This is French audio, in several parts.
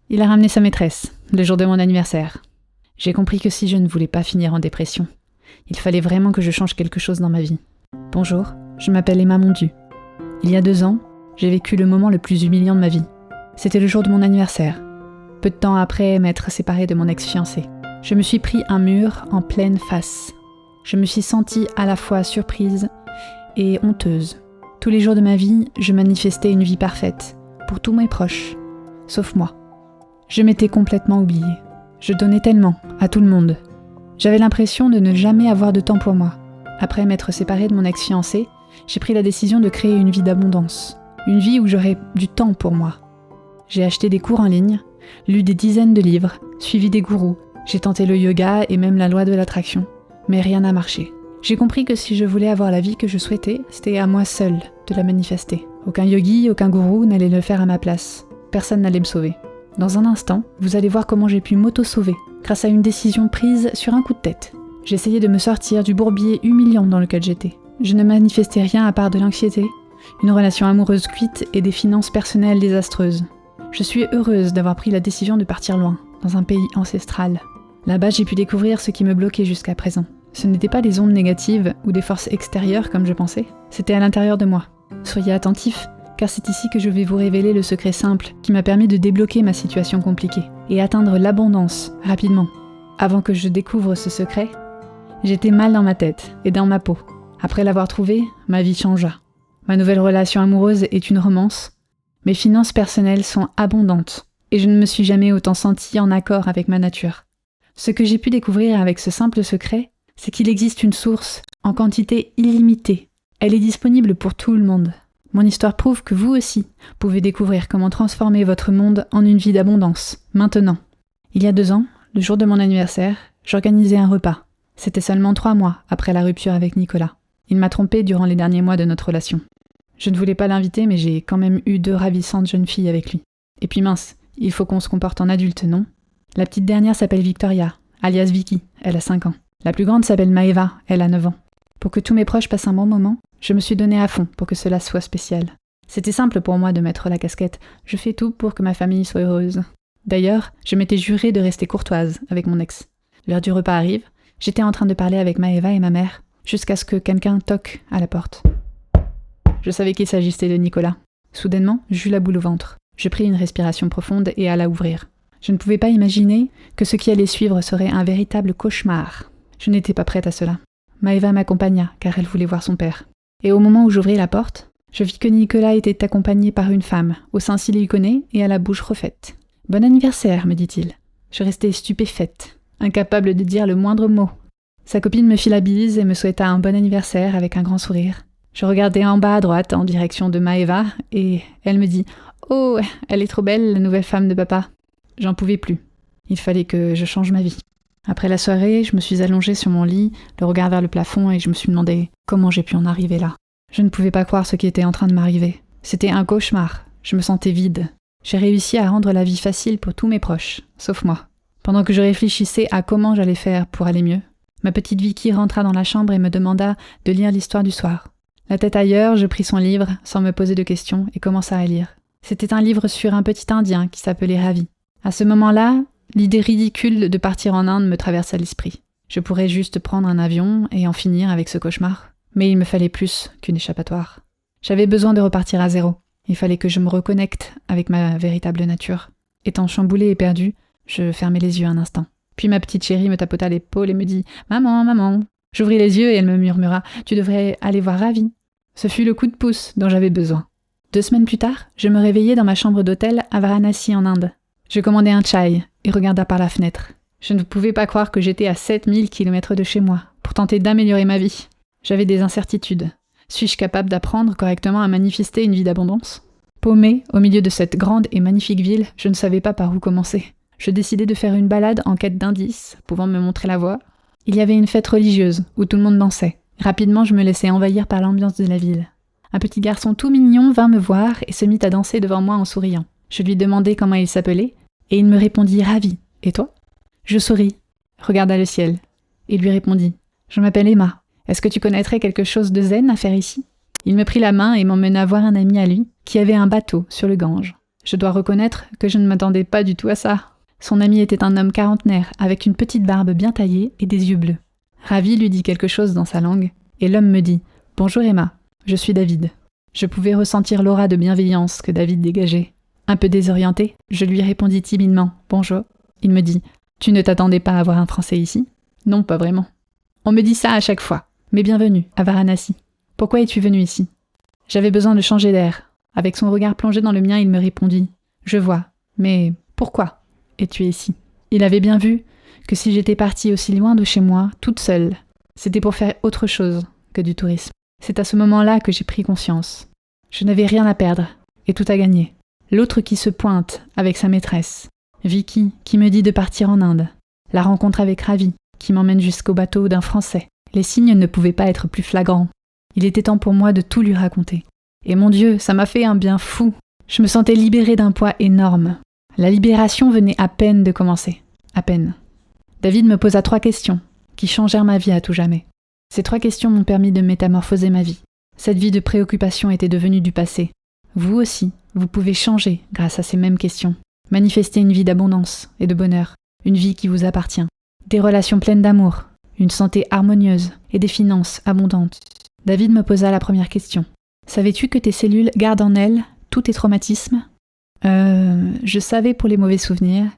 Il a ramené sa maîtresse, le jour de mon anniversaire. J'ai compris que si je ne voulais pas finir en dépression, il fallait vraiment que je change quelque chose dans ma vie. Bonjour, je m'appelle Emma Mondu. Il y a 2 ans, j'ai vécu le moment le plus humiliant de ma vie. C'était le jour de mon anniversaire. Peu de temps après m'être séparée de mon ex-fiancé. Je me suis pris un mur en pleine face. Je me suis sentie à la fois surprise et honteuse. Tous les jours de ma vie, je manifestais une vie parfaite, pour tous mes proches, sauf moi. Je m'étais complètement oubliée. Je donnais tellement, à tout le monde. J'avais l'impression de ne jamais avoir de temps pour moi. Après m'être séparée de mon ex-fiancé, j'ai pris la décision de créer une vie d'abondance. Une vie où j'aurais du temps pour moi. J'ai acheté des cours en ligne, lu des dizaines de livres, suivi des gourous. J'ai tenté le yoga et même la loi de l'attraction. Mais rien n'a marché. J'ai compris que si je voulais avoir la vie que je souhaitais, c'était à moi seule de la manifester. Aucun yogi, aucun gourou n'allait le faire à ma place. Personne n'allait me sauver. Dans un instant, vous allez voir comment j'ai pu m'auto-sauver, grâce à une décision prise sur un coup de tête. J'essayais de me sortir du bourbier humiliant dans lequel j'étais. Je ne manifestais rien à part de l'anxiété, une relation amoureuse cuite et des finances personnelles désastreuses. Je suis heureuse d'avoir pris la décision de partir loin, dans un pays ancestral. Là-bas, j'ai pu découvrir ce qui me bloquait jusqu'à présent. Ce n'étaient pas des ondes négatives ou des forces extérieures comme je pensais, c'était à l'intérieur de moi. Soyez attentifs, car c'est ici que je vais vous révéler le secret simple qui m'a permis de débloquer ma situation compliquée et atteindre l'abondance rapidement. Avant que je découvre ce secret, j'étais mal dans ma tête et dans ma peau. Après l'avoir trouvé, ma vie changea. Ma nouvelle relation amoureuse est une romance. Mes finances personnelles sont abondantes et je ne me suis jamais autant sentie en accord avec ma nature. Ce que j'ai pu découvrir avec ce simple secret, c'est qu'il existe une source en quantité illimitée. Elle est disponible pour tout le monde. Mon histoire prouve que vous aussi pouvez découvrir comment transformer votre monde en une vie d'abondance, maintenant. Il y a 2 ans, le jour de mon anniversaire, j'organisais un repas. C'était seulement 3 mois après la rupture avec Nicolas. Il m'a trompée durant les derniers mois de notre relation. Je ne voulais pas l'inviter, mais j'ai quand même eu 2 ravissantes jeunes filles avec lui. Et puis mince, il faut qu'on se comporte en adulte, non ? La petite dernière s'appelle Victoria, alias Vicky, elle a 5 ans. La plus grande s'appelle Maëva, elle a 9 ans. Pour que tous mes proches passent un bon moment, je me suis donnée à fond pour que cela soit spécial. C'était simple pour moi de mettre la casquette. Je fais tout pour que ma famille soit heureuse. D'ailleurs, je m'étais jurée de rester courtoise avec mon ex. L'heure du repas arrive, j'étais en train de parler avec Maëva et ma mère, jusqu'à ce que quelqu'un toque à la porte. Je savais qu'il s'agissait de Nicolas. Soudainement, j'eus la boule au ventre. Je pris une respiration profonde et alla ouvrir. Je ne pouvais pas imaginer que ce qui allait suivre serait un véritable cauchemar. Je n'étais pas prête à cela. Maëva m'accompagna, car elle voulait voir son père. Et au moment où j'ouvris la porte, je vis que Nicolas était accompagné par une femme, au sein siliconé et à la bouche refaite. « Bon anniversaire », me dit-il. Je restais stupéfaite, incapable de dire le moindre mot. Sa copine me fit la bise et me souhaita un bon anniversaire avec un grand sourire. Je regardais en bas à droite, en direction de Maëva, et elle me dit « Oh, elle est trop belle, la nouvelle femme de papa ». J'en pouvais plus. Il fallait que je change ma vie. Après la soirée, je me suis allongée sur mon lit, le regard vers le plafond, et je me suis demandé comment j'ai pu en arriver là. Je ne pouvais pas croire ce qui était en train de m'arriver. C'était un cauchemar. Je me sentais vide. J'ai réussi à rendre la vie facile pour tous mes proches, sauf moi. Pendant que je réfléchissais à comment j'allais faire pour aller mieux, ma petite Vicky rentra dans la chambre et me demanda de lire l'histoire du soir. La tête ailleurs, je pris son livre, sans me poser de questions, et commença à lire. C'était un livre sur un petit Indien qui s'appelait Ravi. À ce moment-là, l'idée ridicule de partir en Inde me traversa l'esprit. Je pourrais juste prendre un avion et en finir avec ce cauchemar. Mais il me fallait plus qu'une échappatoire. J'avais besoin de repartir à zéro. Il fallait que je me reconnecte avec ma véritable nature. Étant chamboulée et perdue, je fermai les yeux un instant. Puis ma petite chérie me tapota l'épaule et me dit « Maman, maman !» J'ouvris les yeux et elle me murmura « Tu devrais aller voir Ravi !» Ce fut le coup de pouce dont j'avais besoin. 2 semaines plus tard, je me réveillai dans ma chambre d'hôtel à Varanasi en Inde. Je commandai un chai et regarda par la fenêtre. Je ne pouvais pas croire que j'étais à 7000 km de chez moi, pour tenter d'améliorer ma vie. J'avais des incertitudes. Suis-je capable d'apprendre correctement à manifester une vie d'abondance ? Paumée, au milieu de cette grande et magnifique ville, je ne savais pas par où commencer. Je décidai de faire une balade en quête d'indices, pouvant me montrer la voie. Il y avait une fête religieuse, où tout le monde dansait. Rapidement, je me laissai envahir par l'ambiance de la ville. Un petit garçon tout mignon vint me voir et se mit à danser devant moi en souriant. Je lui demandai comment il s'appelait, et il me répondit « Ravi. Et toi ?» Je souris, regarda le ciel, et lui répondis « Je m'appelle Emma. Est-ce que tu connaîtrais quelque chose de zen à faire ici ?» Il me prit la main et m'emmena voir un ami à lui, qui avait un bateau sur le Gange. Je dois reconnaître que je ne m'attendais pas du tout à ça. Son ami était un homme quarantenaire, avec une petite barbe bien taillée et des yeux bleus. Ravi lui dit quelque chose dans sa langue, et l'homme me dit « Bonjour Emma, je suis David ». Je pouvais ressentir l'aura de bienveillance que David dégageait. Un peu désorienté, je lui répondis timidement « Bonjour ». Il me dit « Tu ne t'attendais pas à voir un Français ici ?»« Non, pas vraiment. » On me dit ça à chaque fois. Mais bienvenue à Varanasi. Pourquoi es-tu venu ici ? J'avais besoin de changer d'air. Avec son regard plongé dans le mien, il me répondit « Je vois, mais pourquoi es-tu ici ?» Il avait bien vu que si j'étais partie aussi loin de chez moi, toute seule, c'était pour faire autre chose que du tourisme. C'est à ce moment-là que j'ai pris conscience. Je n'avais rien à perdre et tout à gagner. L'autre qui se pointe avec sa maîtresse, Vicky, qui me dit de partir en Inde, la rencontre avec Ravi, qui m'emmène jusqu'au bateau d'un Français. Les signes ne pouvaient pas être plus flagrants. Il était temps pour moi de tout lui raconter. Et mon Dieu, ça m'a fait un bien fou. Je me sentais libérée d'un poids énorme. La libération venait à peine de commencer. À peine. David me posa 3 questions, qui changèrent ma vie à tout jamais. Ces 3 questions m'ont permis de métamorphoser ma vie. Cette vie de préoccupation était devenue du passé. Vous aussi, vous pouvez changer grâce à ces mêmes questions. Manifester une vie d'abondance et de bonheur, une vie qui vous appartient. Des relations pleines d'amour, une santé harmonieuse et des finances abondantes. David me posa la première question. Savais-tu que tes cellules gardent en elles tous tes traumatismes ? Je savais pour les mauvais souvenirs,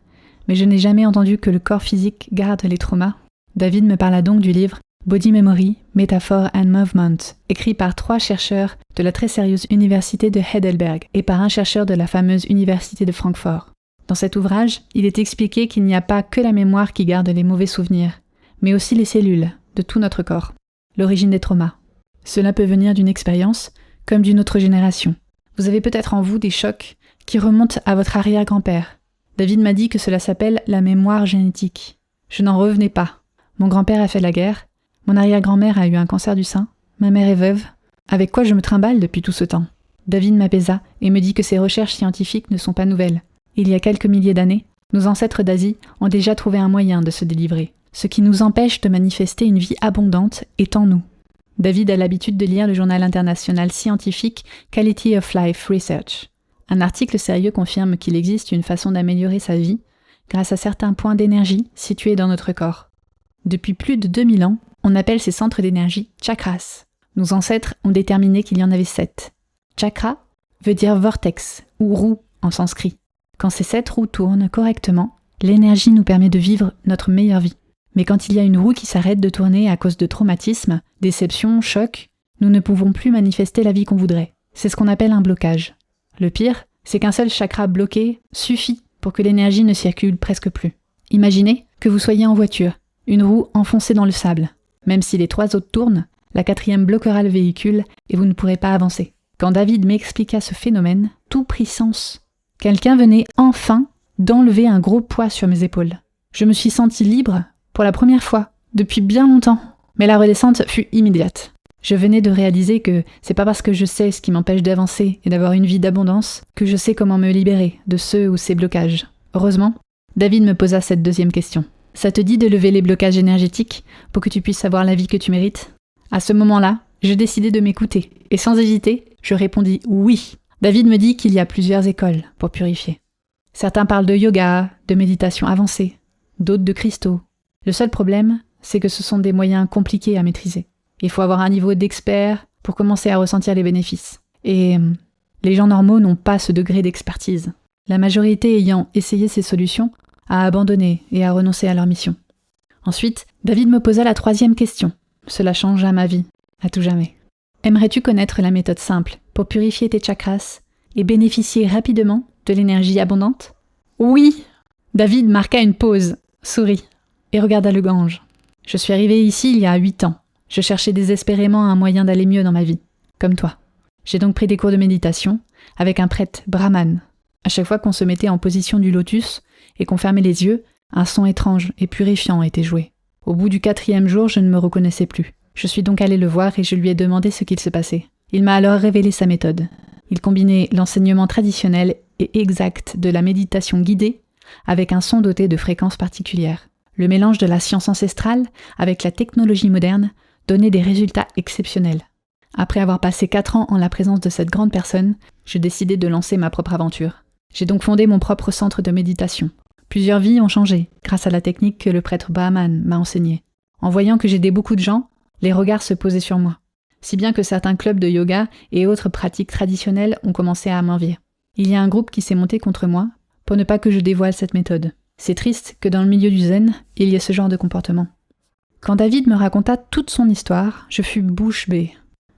mais je n'ai jamais entendu que le corps physique garde les traumas. David me parla donc du livre Body Memory, Metaphor and Movement, écrit par 3 chercheurs de la très sérieuse université de Heidelberg et par un chercheur de la fameuse université de Francfort. Dans cet ouvrage, il est expliqué qu'il n'y a pas que la mémoire qui garde les mauvais souvenirs, mais aussi les cellules de tout notre corps. L'origine des traumas. Cela peut venir d'une expérience comme d'une autre génération. Vous avez peut-être en vous des chocs qui remontent à votre arrière-grand-père. David m'a dit que cela s'appelle la mémoire génétique. Je n'en revenais pas. Mon grand-père a fait la guerre, mon arrière-grand-mère a eu un cancer du sein, ma mère est veuve. Avec quoi je me trimballe depuis tout ce temps ? David m'apaisa et me dit que ces recherches scientifiques ne sont pas nouvelles. Il y a quelques milliers d'années, nos ancêtres d'Asie ont déjà trouvé un moyen de se délivrer. Ce qui nous empêche de manifester une vie abondante est en nous. David a l'habitude de lire le journal international scientifique Quality of Life Research. Un article sérieux confirme qu'il existe une façon d'améliorer sa vie grâce à certains points d'énergie situés dans notre corps. Depuis plus de 2000 ans, on appelle ces centres d'énergie chakras. Nos ancêtres ont déterminé qu'il y en avait 7. Chakra veut dire vortex ou roue en sanskrit. Quand ces 7 roues tournent correctement, l'énergie nous permet de vivre notre meilleure vie. Mais quand il y a une roue qui s'arrête de tourner à cause de traumatismes, déceptions, chocs, nous ne pouvons plus manifester la vie qu'on voudrait. C'est ce qu'on appelle un blocage. Le pire, c'est qu'un seul chakra bloqué suffit pour que l'énergie ne circule presque plus. Imaginez que vous soyez en voiture, une roue enfoncée dans le sable. Même si les 3 autres tournent, la 4e bloquera le véhicule et vous ne pourrez pas avancer. Quand David m'expliqua ce phénomène, tout prit sens. Quelqu'un venait enfin d'enlever un gros poids sur mes épaules. Je me suis sentie libre pour la première fois, depuis bien longtemps. Mais la redescente fut immédiate. Je venais de réaliser que c'est pas parce que je sais ce qui m'empêche d'avancer et d'avoir une vie d'abondance que je sais comment me libérer de ceux ou ces blocages. Heureusement, David me posa cette 2e question. Ça te dit de lever les blocages énergétiques pour que tu puisses avoir la vie que tu mérites ? À ce moment-là, je décidai de m'écouter. Et sans hésiter, je répondis oui. David me dit qu'il y a plusieurs écoles pour purifier. Certains parlent de yoga, de méditation avancée, d'autres de cristaux. Le seul problème, c'est que ce sont des moyens compliqués à maîtriser. Il faut avoir un niveau d'expert pour commencer à ressentir les bénéfices. Et les gens normaux n'ont pas ce degré d'expertise. La majorité ayant essayé ces solutions a abandonné et a renoncé à leur mission. Ensuite, David me posa la 3e question. Cela changea ma vie, à tout jamais. Aimerais-tu connaître la méthode simple pour purifier tes chakras et bénéficier rapidement de l'énergie abondante ? Oui ! David marqua une pause, sourit et regarda le Gange. Je suis arrivée ici il y a 8 ans. Je cherchais désespérément un moyen d'aller mieux dans ma vie, comme toi. J'ai donc pris des cours de méditation avec un prêtre brahman. À chaque fois qu'on se mettait en position du lotus et qu'on fermait les yeux, un son étrange et purifiant était joué. Au bout du 4e jour, je ne me reconnaissais plus. Je suis donc allée le voir et je lui ai demandé ce qu'il se passait. Il m'a alors révélé sa méthode. Il combinait l'enseignement traditionnel et exact de la méditation guidée avec un son doté de fréquences particulières. Le mélange de la science ancestrale avec la technologie moderne donnait des résultats exceptionnels. Après avoir passé 4 ans en la présence de cette grande personne, je décidai de lancer ma propre aventure. J'ai donc fondé mon propre centre de méditation. Plusieurs vies ont changé grâce à la technique que le prêtre Bahman m'a enseignée. En voyant que j'aidais beaucoup de gens, les regards se posaient sur moi. Si bien que certains clubs de yoga et autres pratiques traditionnelles ont commencé à m'envier. Il y a un groupe qui s'est monté contre moi pour ne pas que je dévoile cette méthode. C'est triste que dans le milieu du zen, il y ait ce genre de comportement. Quand David me raconta toute son histoire, je fus bouche bée.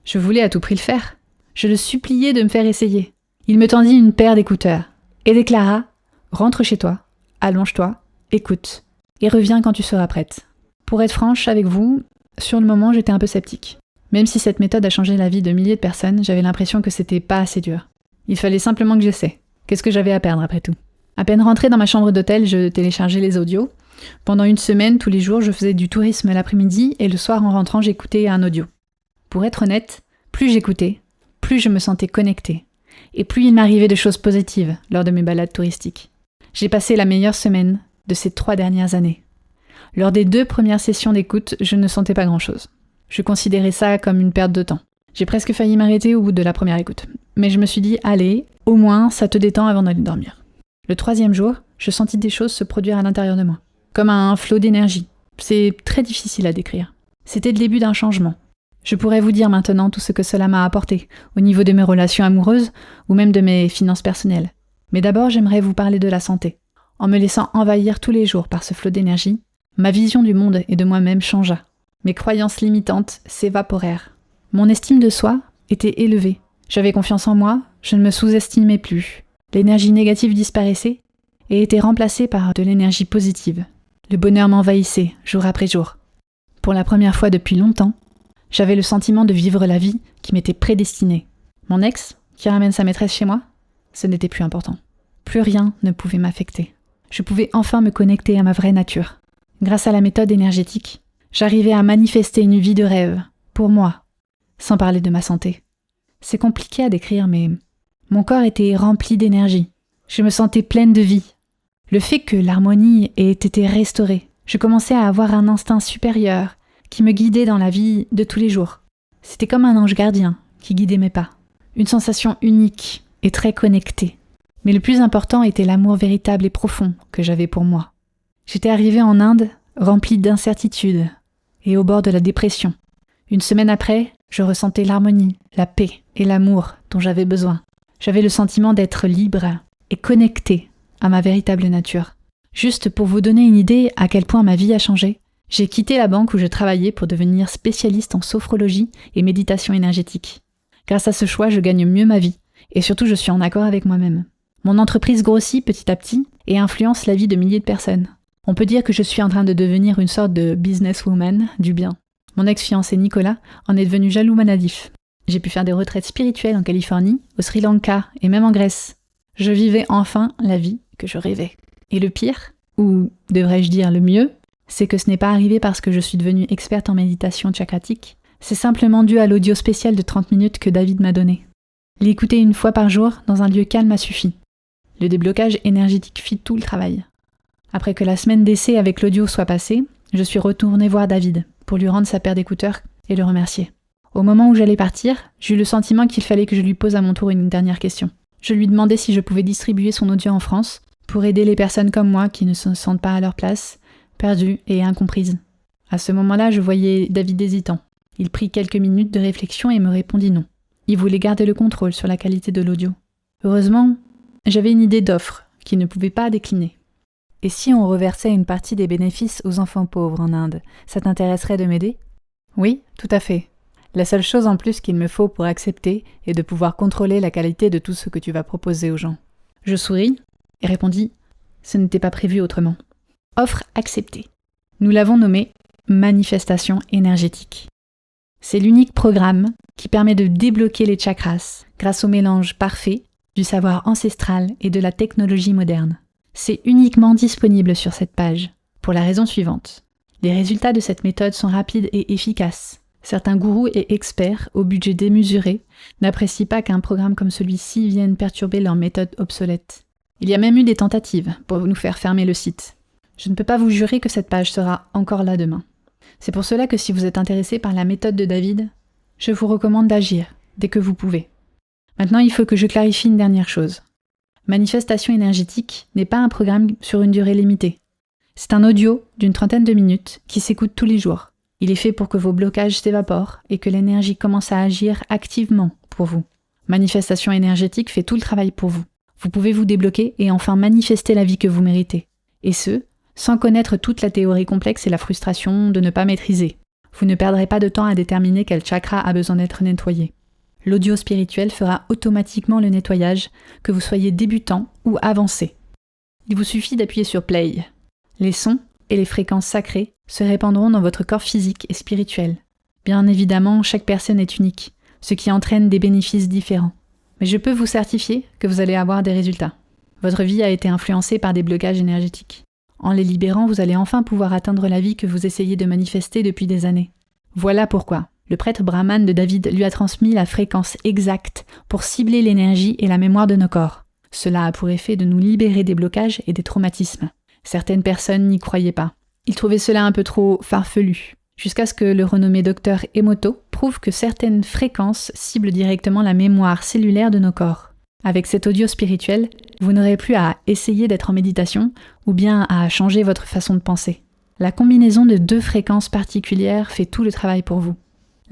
Je voulais à tout prix le faire. Je le suppliais de me faire essayer. Il me tendit une paire d'écouteurs et déclara « Rentre chez toi, allonge-toi, écoute, et reviens quand tu seras prête. » Pour être franche avec vous, sur le moment j'étais un peu sceptique. Même si cette méthode a changé la vie de milliers de personnes, j'avais l'impression que c'était pas assez dur. Il fallait simplement que j'essaie. Qu'est-ce que j'avais à perdre après tout ? À peine rentrée dans ma chambre d'hôtel, je téléchargeais les audios. Pendant une semaine, tous les jours, je faisais du tourisme l'après-midi et le soir en rentrant, j'écoutais un audio. Pour être honnête, plus j'écoutais, plus je me sentais connectée. Et plus il m'arrivait de choses positives lors de mes balades touristiques. J'ai passé la meilleure semaine de ces 3 dernières années. Lors des 2 premières sessions d'écoute, je ne sentais pas grand-chose. Je considérais ça comme une perte de temps. J'ai presque failli m'arrêter au bout de la première écoute. Mais je me suis dit, allez, au moins ça te détend avant d'aller dormir. Le 3e jour, je sentis des choses se produire à l'intérieur de moi. Comme un flot d'énergie. C'est très difficile à décrire. C'était le début d'un changement. Je pourrais vous dire maintenant tout ce que cela m'a apporté, au niveau de mes relations amoureuses, ou même de mes finances personnelles. Mais d'abord, j'aimerais vous parler de la santé. En me laissant envahir tous les jours par ce flot d'énergie, ma vision du monde et de moi-même changea. Mes croyances limitantes s'évaporèrent. Mon estime de soi était élevée. J'avais confiance en moi, je ne me sous-estimais plus. L'énergie négative disparaissait et était remplacée par de l'énergie positive. Le bonheur m'envahissait, jour après jour. Pour la première fois depuis longtemps, j'avais le sentiment de vivre la vie qui m'était prédestinée. Mon ex, qui ramène sa maîtresse chez moi, ce n'était plus important. Plus rien ne pouvait m'affecter. Je pouvais enfin me connecter à ma vraie nature. Grâce à la méthode énergétique, j'arrivais à manifester une vie de rêve, pour moi, sans parler de ma santé. C'est compliqué à décrire, mais mon corps était rempli d'énergie. Je me sentais pleine de vie. Le fait que l'harmonie ait été restaurée, je commençais à avoir un instinct supérieur qui me guidait dans la vie de tous les jours. C'était comme un ange gardien qui guidait mes pas. Une sensation unique et très connectée. Mais le plus important était l'amour véritable et profond que j'avais pour moi. J'étais arrivée en Inde remplie d'incertitudes et au bord de la dépression. Une semaine après, je ressentais l'harmonie, la paix et l'amour dont j'avais besoin. J'avais le sentiment d'être libre et connectée à ma véritable nature. Juste pour vous donner une idée à quel point ma vie a changé, j'ai quitté la banque où je travaillais pour devenir spécialiste en sophrologie et méditation énergétique. Grâce à ce choix, je gagne mieux ma vie et surtout je suis en accord avec moi-même. Mon entreprise grossit petit à petit et influence la vie de milliers de personnes. On peut dire que je suis en train de devenir une sorte de businesswoman du bien. Mon ex-fiancé Nicolas en est devenu jaloux maladif. J'ai pu faire des retraites spirituelles en Californie, au Sri Lanka et même en Grèce. Je vivais enfin la vie que je rêvais. Et le pire, ou devrais-je dire le mieux, c'est que ce n'est pas arrivé parce que je suis devenue experte en méditation chakratique. C'est simplement dû à l'audio spécial de 30 minutes que David m'a donné. L'écouter une fois par jour dans un lieu calme a suffi. Le déblocage énergétique fit tout le travail. Après que la semaine d'essai avec l'audio soit passée, je suis retournée voir David pour lui rendre sa paire d'écouteurs et le remercier. Au moment où j'allais partir, j'ai eu le sentiment qu'il fallait que je lui pose à mon tour une dernière question. Je lui demandais si je pouvais distribuer son audio en France pour aider les personnes comme moi qui ne se sentent pas à leur place, perdues et incomprises. À ce moment-là, je voyais David hésitant. Il prit quelques minutes de réflexion et me répondit non. Il voulait garder le contrôle sur la qualité de l'audio. Heureusement, j'avais une idée d'offre qu'il ne pouvait pas décliner. Et si on reversait une partie des bénéfices aux enfants pauvres en Inde, ça t'intéresserait de m'aider ? Oui, tout à fait. La seule chose en plus qu'il me faut pour accepter est de pouvoir contrôler la qualité de tout ce que tu vas proposer aux gens. Je souris et répondis « Ce n'était pas prévu autrement ». Offre acceptée. Nous l'avons nommé « Manifestation énergétique ». C'est l'unique programme qui permet de débloquer les chakras grâce au mélange parfait du savoir ancestral et de la technologie moderne. C'est uniquement disponible sur cette page, pour la raison suivante. Les résultats de cette méthode sont rapides et efficaces. Certains gourous et experts, au budget démesuré, n'apprécient pas qu'un programme comme celui-ci vienne perturber leur méthode obsolète. Il y a même eu des tentatives pour nous faire fermer le site. Je ne peux pas vous jurer que cette page sera encore là demain. C'est pour cela que si vous êtes intéressé par la méthode de David, je vous recommande d'agir dès que vous pouvez. Maintenant, il faut que je clarifie une dernière chose. Manifestation énergétique n'est pas un programme sur une durée limitée. C'est un audio d'une 30aine de minutes qui s'écoute tous les jours. Il est fait pour que vos blocages s'évaporent et que l'énergie commence à agir activement pour vous. Manifestation énergétique fait tout le travail pour vous. Vous pouvez vous débloquer et enfin manifester la vie que vous méritez. Et ce, sans connaître toute la théorie complexe et la frustration de ne pas maîtriser. Vous ne perdrez pas de temps à déterminer quel chakra a besoin d'être nettoyé. L'audio spirituel fera automatiquement le nettoyage, que vous soyez débutant ou avancé. Il vous suffit d'appuyer sur play. Les sons et les fréquences sacrées se répandront dans votre corps physique et spirituel. Bien évidemment, chaque personne est unique, ce qui entraîne des bénéfices différents. Mais je peux vous certifier que vous allez avoir des résultats. Votre vie a été influencée par des blocages énergétiques. En les libérant, vous allez enfin pouvoir atteindre la vie que vous essayez de manifester depuis des années. Voilà pourquoi le prêtre brahmane de David lui a transmis la fréquence exacte pour cibler l'énergie et la mémoire de nos corps. Cela a pour effet de nous libérer des blocages et des traumatismes. Certaines personnes n'y croyaient pas. Ils trouvaient cela un peu trop farfelu, jusqu'à ce que le renommé docteur Emoto prouve que certaines fréquences ciblent directement la mémoire cellulaire de nos corps. Avec cet audio spirituel, vous n'aurez plus à essayer d'être en méditation ou bien à changer votre façon de penser. La combinaison de 2 fréquences particulières fait tout le travail pour vous.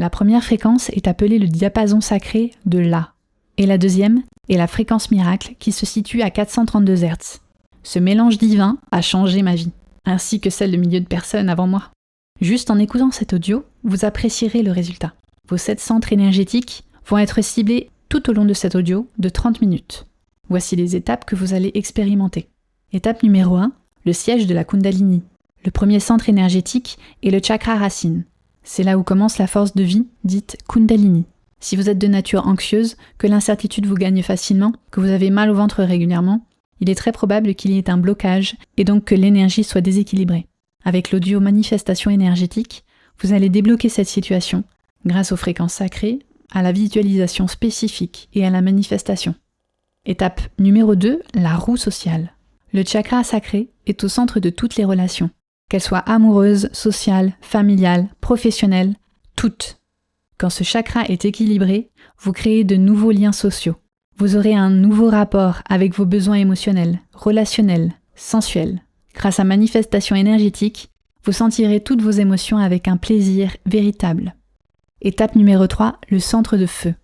La première fréquence est appelée le diapason sacré de La, et la deuxième est la fréquence miracle qui se situe à 432 Hz. Ce mélange divin a changé ma vie, ainsi que celle de milliers de personnes avant moi. Juste en écoutant cet audio, vous apprécierez le résultat. Vos 7 centres énergétiques vont être ciblés tout au long de cet audio de 30 minutes. Voici les étapes que vous allez expérimenter. Étape numéro 1, le siège de la Kundalini. Le premier centre énergétique est le chakra racine. C'est là où commence la force de vie, dite Kundalini. Si vous êtes de nature anxieuse, que l'incertitude vous gagne facilement, que vous avez mal au ventre régulièrement, il est très probable qu'il y ait un blocage et donc que l'énergie soit déséquilibrée. Avec l'audio manifestation énergétique, vous allez débloquer cette situation grâce aux fréquences sacrées, à la visualisation spécifique et à la manifestation. Étape numéro 2, la roue sociale. Le chakra sacré est au centre de toutes les relations, qu'elles soient amoureuses, sociales, familiales, professionnelles, toutes. Quand ce chakra est équilibré, vous créez de nouveaux liens sociaux. Vous aurez un nouveau rapport avec vos besoins émotionnels, relationnels, sensuels. Grâce à manifestation énergétique, vous sentirez toutes vos émotions avec un plaisir véritable. Étape numéro 3, le centre de feu.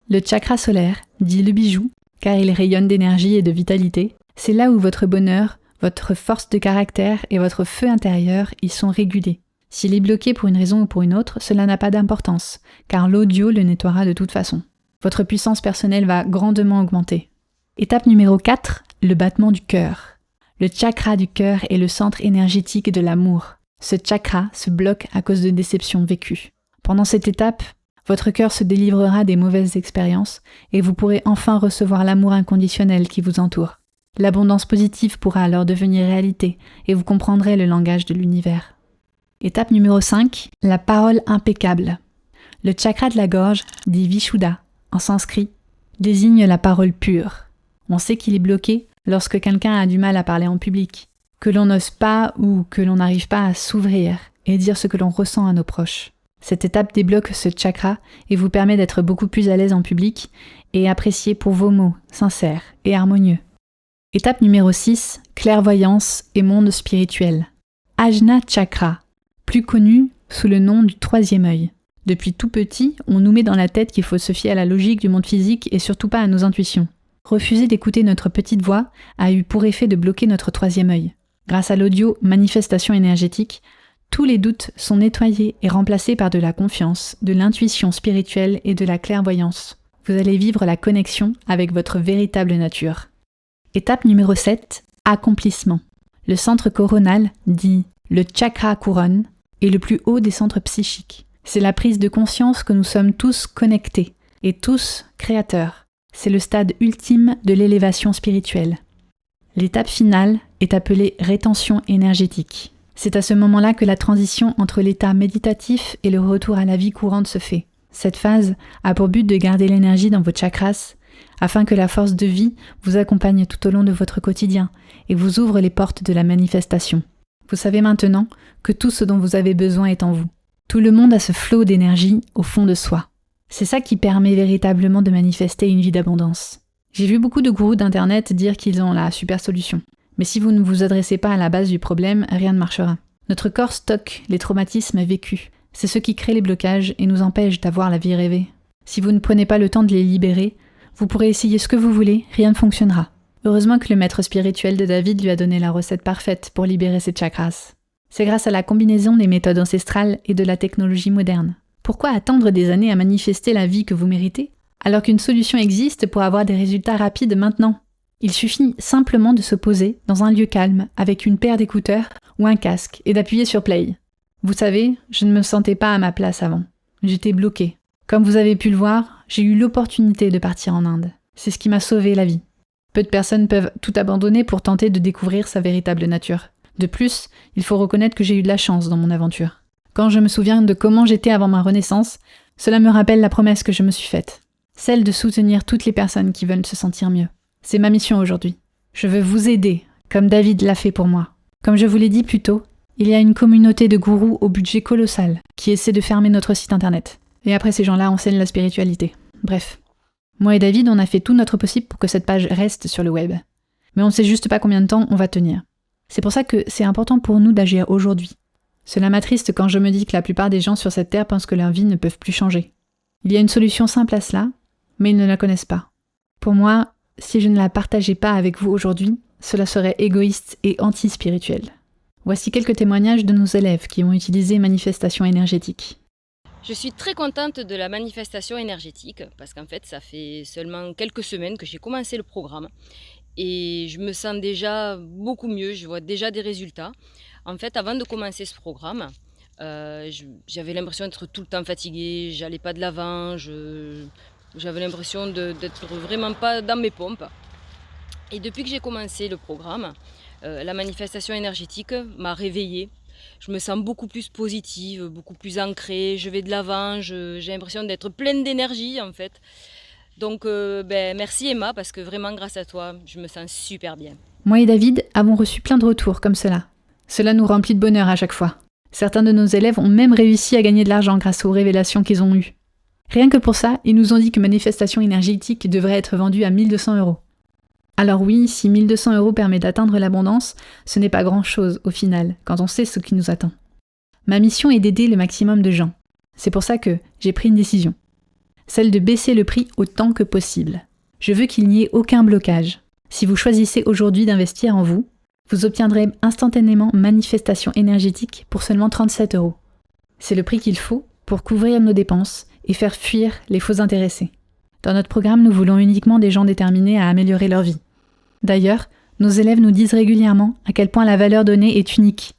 Le chakra solaire, dit le bijou, car il rayonne d'énergie et de vitalité, c'est là où votre bonheur, votre force de caractère et votre feu intérieur y sont régulés. S'il est bloqué pour une raison ou pour une autre, cela n'a pas d'importance, car l'audio le nettoiera de toute façon. Votre puissance personnelle va grandement augmenter. Étape numéro 4, le battement du cœur. Le chakra du cœur est le centre énergétique de l'amour. Ce chakra se bloque à cause de déceptions vécues. Pendant cette étape, votre cœur se délivrera des mauvaises expériences et vous pourrez enfin recevoir l'amour inconditionnel qui vous entoure. L'abondance positive pourra alors devenir réalité et vous comprendrez le langage de l'univers. Étape numéro 5, la parole impeccable. Le chakra de la gorge, dit Vishuddha, en sanskrit, désigne la parole pure. On sait qu'il est bloqué lorsque quelqu'un a du mal à parler en public, que l'on n'ose pas ou que l'on n'arrive pas à s'ouvrir et dire ce que l'on ressent à nos proches. Cette étape débloque ce chakra et vous permet d'être beaucoup plus à l'aise en public et apprécié pour vos mots sincères et harmonieux. Étape numéro 6, clairvoyance et monde spirituel. Ajna Chakra, plus connu sous le nom du 3e œil. Depuis tout petit, on nous met dans la tête qu'il faut se fier à la logique du monde physique et surtout pas à nos intuitions. Refuser d'écouter notre petite voix a eu pour effet de bloquer notre 3e œil. Grâce à l'audio manifestation énergétique, tous les doutes sont nettoyés et remplacés par de la confiance, de l'intuition spirituelle et de la clairvoyance. Vous allez vivre la connexion avec votre véritable nature. Étape numéro 7, accomplissement. Le centre coronal, dit le chakra couronne, est le plus haut des centres psychiques. C'est la prise de conscience que nous sommes tous connectés et tous créateurs. C'est le stade ultime de l'élévation spirituelle. L'étape finale est appelée rétention énergétique. C'est à ce moment-là que la transition entre l'état méditatif et le retour à la vie courante se fait. Cette phase a pour but de garder l'énergie dans vos chakras afin que la force de vie vous accompagne tout au long de votre quotidien et vous ouvre les portes de la manifestation. Vous savez maintenant que tout ce dont vous avez besoin est en vous. Tout le monde a ce flot d'énergie au fond de soi. C'est ça qui permet véritablement de manifester une vie d'abondance. J'ai vu beaucoup de gourous d'internet dire qu'ils ont la super solution. Mais si vous ne vous adressez pas à la base du problème, rien ne marchera. Notre corps stocke les traumatismes vécus. C'est ce qui crée les blocages et nous empêche d'avoir la vie rêvée. Si vous ne prenez pas le temps de les libérer, vous pourrez essayer ce que vous voulez, rien ne fonctionnera. Heureusement que le maître spirituel de David lui a donné la recette parfaite pour libérer ses chakras. C'est grâce à la combinaison des méthodes ancestrales et de la technologie moderne. Pourquoi attendre des années à manifester la vie que vous méritez, alors qu'une solution existe pour avoir des résultats rapides maintenant? Il suffit simplement de se poser dans un lieu calme avec une paire d'écouteurs ou un casque et d'appuyer sur play. Vous savez, je ne me sentais pas à ma place avant. J'étais bloquée. Comme vous avez pu le voir, j'ai eu l'opportunité de partir en Inde. C'est ce qui m'a sauvé la vie. Peu de personnes peuvent tout abandonner pour tenter de découvrir sa véritable nature. De plus, il faut reconnaître que j'ai eu de la chance dans mon aventure. Quand je me souviens de comment j'étais avant ma renaissance, cela me rappelle la promesse que je me suis faite. Celle de soutenir toutes les personnes qui veulent se sentir mieux. C'est ma mission aujourd'hui. Je veux vous aider, comme David l'a fait pour moi. Comme je vous l'ai dit plus tôt, il y a une communauté de gourous au budget colossal qui essaie de fermer notre site internet. Et après, ces gens-là enseignent la spiritualité. Bref. Moi et David, on a fait tout notre possible pour que cette page reste sur le web. Mais on ne sait juste pas combien de temps on va tenir. C'est pour ça que c'est important pour nous d'agir aujourd'hui. Cela m'attriste quand je me dis que la plupart des gens sur cette terre pensent que leur vie ne peut plus changer. Il y a une solution simple à cela, mais ils ne la connaissent pas. Pour moi, si je ne la partageais pas avec vous aujourd'hui, cela serait égoïste et anti-spirituel. Voici quelques témoignages de nos élèves qui ont utilisé manifestation énergétique. Je suis très contente de la manifestation énergétique parce qu'en fait ça fait seulement quelques semaines que j'ai commencé le programme et je me sens déjà beaucoup mieux, je vois déjà des résultats. En fait, avant de commencer ce programme, j'avais l'impression d'être tout le temps fatiguée, j'allais pas de l'avant, j'avais l'impression d'être vraiment pas dans mes pompes. Et depuis que j'ai commencé le programme, la manifestation énergétique m'a réveillée. Je me sens beaucoup plus positive, beaucoup plus ancrée, je vais de l'avant, j'ai l'impression d'être pleine d'énergie en fait. Donc merci Emma, parce que vraiment grâce à toi, je me sens super bien. Moi et David avons reçu plein de retours comme cela. Cela nous remplit de bonheur à chaque fois. Certains de nos élèves ont même réussi à gagner de l'argent grâce aux révélations qu'ils ont eues. Rien que pour ça, ils nous ont dit que manifestation énergétique devrait être vendue à 1 200 €. Alors oui, si 1 200 € permet d'atteindre l'abondance, ce n'est pas grand-chose au final, quand on sait ce qui nous attend. Ma mission est d'aider le maximum de gens. C'est pour ça que j'ai pris une décision. Celle de baisser le prix autant que possible. Je veux qu'il n'y ait aucun blocage. Si vous choisissez aujourd'hui d'investir en vous, vous obtiendrez instantanément manifestation énergétique pour seulement 37 €. C'est le prix qu'il faut pour couvrir nos dépenses et faire fuir les faux intéressés. Dans notre programme, nous voulons uniquement des gens déterminés à améliorer leur vie. D'ailleurs, nos élèves nous disent régulièrement à quel point la valeur donnée est unique.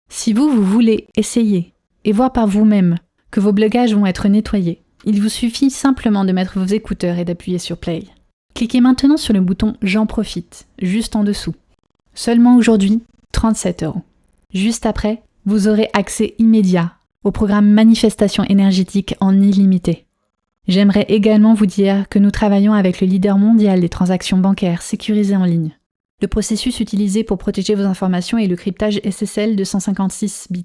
Si vous voulez essayer et voir par vous-même que vos blocages vont être nettoyés, il vous suffit simplement de mettre vos écouteurs et d'appuyer sur Play. Cliquez maintenant sur le bouton « J'en profite » juste en dessous. Seulement aujourd'hui, 37 €. Juste après, vous aurez accès immédiat au programme Manifestation énergétique en illimité. J'aimerais également vous dire que nous travaillons avec le leader mondial des transactions bancaires sécurisées en ligne. Le processus utilisé pour protéger vos informations est le cryptage SSL de 156 bits.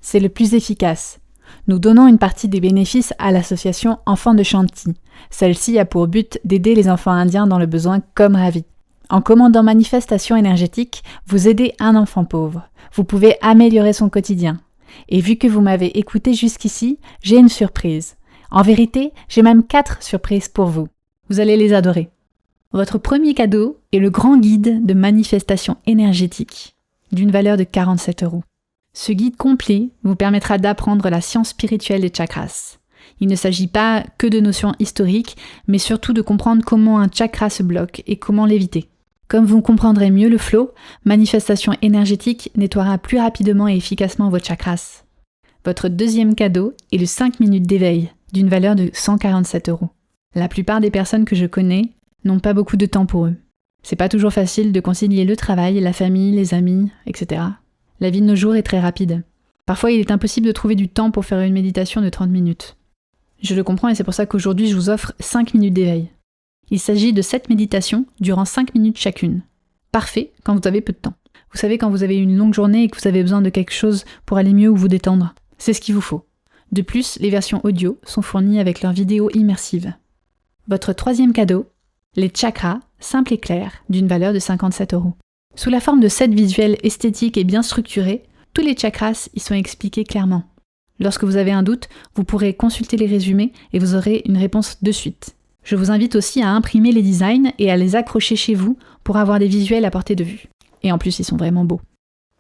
C'est le plus efficace. Nous donnons une partie des bénéfices à l'association Enfants de Shanti. Celle-ci a pour but d'aider les enfants indiens dans le besoin comme Ravi. En commandant Manifestation énergétique, vous aidez un enfant pauvre. Vous pouvez améliorer son quotidien. Et vu que vous m'avez écouté jusqu'ici, j'ai une surprise. En vérité, j'ai même 4 surprises pour vous. Vous allez les adorer. Votre premier cadeau est le grand guide de manifestation énergétique, d'une valeur de 47 €. Ce guide complet vous permettra d'apprendre la science spirituelle des chakras. Il ne s'agit pas que de notions historiques, mais surtout de comprendre comment un chakra se bloque et comment l'éviter. Comme vous comprendrez mieux le flow, manifestation énergétique nettoiera plus rapidement et efficacement vos chakras. Votre deuxième cadeau est le 5 minutes d'éveil, d'une valeur de 147 €. La plupart des personnes que je connais n'ont pas beaucoup de temps pour eux. C'est pas toujours facile de concilier le travail, la famille, les amis, etc. La vie de nos jours est très rapide. Parfois, il est impossible de trouver du temps pour faire une méditation de 30 minutes. Je le comprends et c'est pour ça qu'aujourd'hui, je vous offre 5 minutes d'éveil. Il s'agit de 7 méditations durant 5 minutes chacune. Parfait quand vous avez peu de temps. Vous savez, quand vous avez une longue journée et que vous avez besoin de quelque chose pour aller mieux ou vous détendre, c'est ce qu'il vous faut. De plus, les versions audio sont fournies avec leurs vidéos immersives. Votre troisième cadeau les chakras, simples et clairs, d'une valeur de 57 €. Sous la forme de sets visuels esthétiques et bien structurés, tous les chakras y sont expliqués clairement. Lorsque vous avez un doute, vous pourrez consulter les résumés et vous aurez une réponse de suite. Je vous invite aussi à imprimer les designs et à les accrocher chez vous pour avoir des visuels à portée de vue. Et en plus, ils sont vraiment beaux.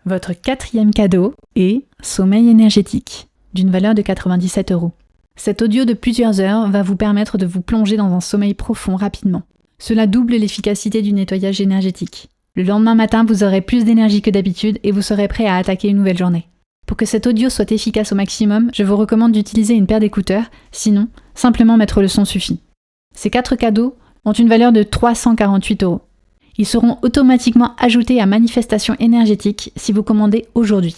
Votre 4e cadeau est Sommeil énergétique, d'une valeur de 97 €. Cet audio de plusieurs heures va vous permettre de vous plonger dans un sommeil profond rapidement. Cela double l'efficacité du nettoyage énergétique. Le lendemain matin, vous aurez plus d'énergie que d'habitude et vous serez prêt à attaquer une nouvelle journée. Pour que cet audio soit efficace au maximum, je vous recommande d'utiliser une paire d'écouteurs, sinon, simplement mettre le son suffit. Ces 4 cadeaux ont une valeur de 348 €. Ils seront automatiquement ajoutés à Manifestation énergétique si vous commandez aujourd'hui.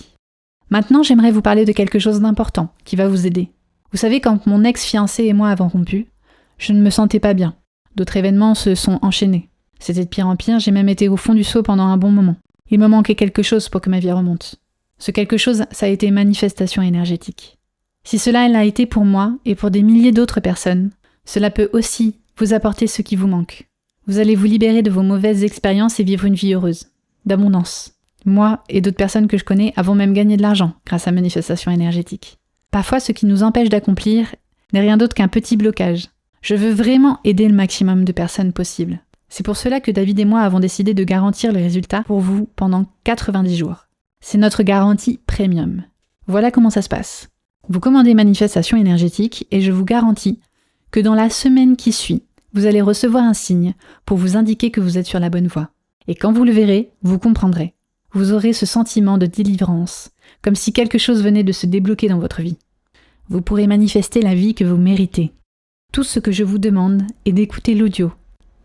Maintenant, j'aimerais vous parler de quelque chose d'important qui va vous aider. Vous savez, quand mon ex-fiancé et moi avons rompu, je ne me sentais pas bien. D'autres événements se sont enchaînés. C'était de pire en pire, j'ai même été au fond du seau pendant un bon moment. Il me manquait quelque chose pour que ma vie remonte. Ce quelque chose, ça a été Manifestation énergétique. Si cela l'a été pour moi et pour des milliers d'autres personnes, cela peut aussi vous apporter ce qui vous manque. Vous allez vous libérer de vos mauvaises expériences et vivre une vie heureuse, d'abondance. Moi et d'autres personnes que je connais avons même gagné de l'argent grâce à Manifestation énergétique. Parfois, ce qui nous empêche d'accomplir n'est rien d'autre qu'un petit blocage. Je veux vraiment aider le maximum de personnes possible. C'est pour cela que David et moi avons décidé de garantir le résultat pour vous pendant 90 jours. C'est notre garantie premium. Voilà comment ça se passe. Vous commandez Manifestation énergétique et je vous garantis que dans la semaine qui suit, vous allez recevoir un signe pour vous indiquer que vous êtes sur la bonne voie. Et quand vous le verrez, vous comprendrez. Vous aurez ce sentiment de délivrance, comme si quelque chose venait de se débloquer dans votre vie. Vous pourrez manifester la vie que vous méritez. Tout ce que je vous demande est d'écouter l'audio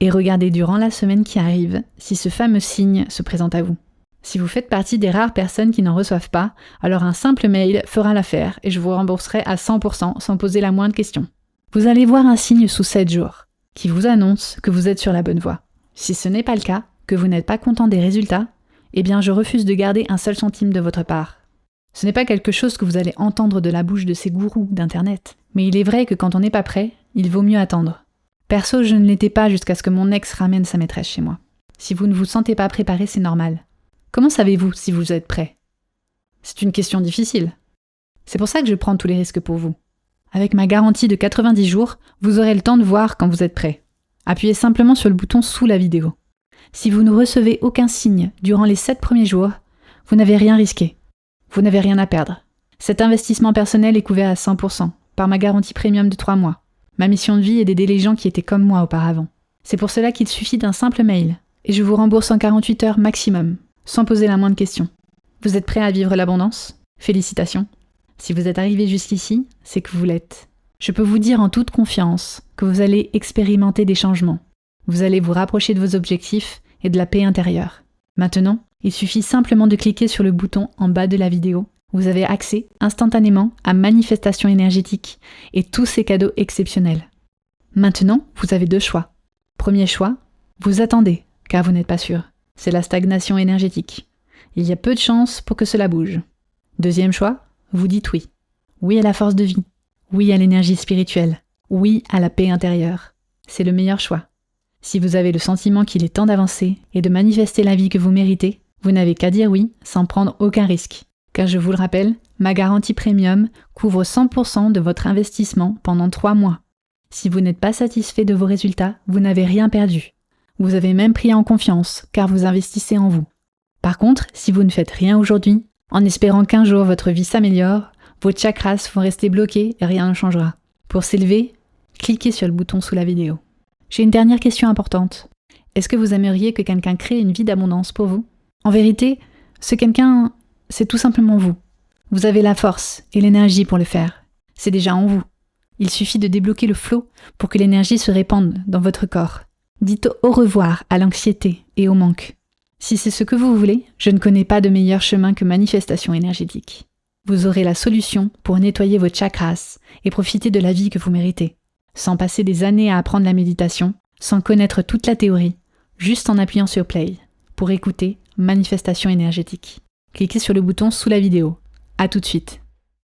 et regarder durant la semaine qui arrive si ce fameux signe se présente à vous. Si vous faites partie des rares personnes qui n'en reçoivent pas, alors un simple mail fera l'affaire et je vous rembourserai à 100% sans poser la moindre question. Vous allez voir un signe sous 7 jours qui vous annonce que vous êtes sur la bonne voie. Si ce n'est pas le cas, que vous n'êtes pas content des résultats, eh bien je refuse de garder un seul centime de votre part. Ce n'est pas quelque chose que vous allez entendre de la bouche de ces gourous d'Internet, mais il est vrai que quand on n'est pas prêt, il vaut mieux attendre. Perso, je ne l'étais pas jusqu'à ce que mon ex ramène sa maîtresse chez moi. Si vous ne vous sentez pas préparé, c'est normal. Comment savez-vous si vous êtes prêt ? C'est une question difficile. C'est pour ça que je prends tous les risques pour vous. Avec ma garantie de 90 jours, vous aurez le temps de voir quand vous êtes prêt. Appuyez simplement sur le bouton sous la vidéo. Si vous ne recevez aucun signe durant les 7 premiers jours, vous n'avez rien risqué. Vous n'avez rien à perdre. Cet investissement personnel est couvert à 100% par ma garantie premium de 3 mois. Ma mission de vie est d'aider les gens qui étaient comme moi auparavant. C'est pour cela qu'il suffit d'un simple mail et je vous rembourse en 48 heures maximum, sans poser la moindre question. Vous êtes prêt à vivre l'abondance ? Félicitations. Si vous êtes arrivé jusqu'ici, c'est que vous l'êtes. Je peux vous dire en toute confiance que vous allez expérimenter des changements. Vous allez vous rapprocher de vos objectifs et de la paix intérieure. Maintenant, il suffit simplement de cliquer sur le bouton en bas de la vidéo. Vous avez accès instantanément à Manifestation énergétique et tous ces cadeaux exceptionnels. Maintenant, vous avez 2 choix. Premier choix, vous attendez, car vous n'êtes pas sûr. C'est la stagnation énergétique. Il y a peu de chances pour que cela bouge. Deuxième choix, vous dites oui. Oui à la force de vie. Oui à l'énergie spirituelle. Oui à la paix intérieure. C'est le meilleur choix. Si vous avez le sentiment qu'il est temps d'avancer et de manifester la vie que vous méritez, vous n'avez qu'à dire oui sans prendre aucun risque. Car je vous le rappelle, ma garantie premium couvre 100% de votre investissement pendant 3 mois. Si vous n'êtes pas satisfait de vos résultats, vous n'avez rien perdu. Vous avez même pris en confiance, car vous investissez en vous. Par contre, si vous ne faites rien aujourd'hui, en espérant qu'un jour votre vie s'améliore, vos chakras vont rester bloqués et rien ne changera. Pour s'élever, cliquez sur le bouton sous la vidéo. J'ai une dernière question importante. Est-ce que vous aimeriez que quelqu'un crée une vie d'abondance pour vous ? En vérité, ce quelqu'un, c'est tout simplement vous. Vous avez la force et l'énergie pour le faire. C'est déjà en vous. Il suffit de débloquer le flot pour que l'énergie se répande dans votre corps. Dites au revoir à l'anxiété et au manque. Si c'est ce que vous voulez, je ne connais pas de meilleur chemin que Manifestation énergétique. Vous aurez la solution pour nettoyer vos chakras et profiter de la vie que vous méritez. Sans passer des années à apprendre la méditation, sans connaître toute la théorie, juste en appuyant sur Play pour écouter Manifestation énergétique. Cliquez sur le bouton sous la vidéo. À tout de suite.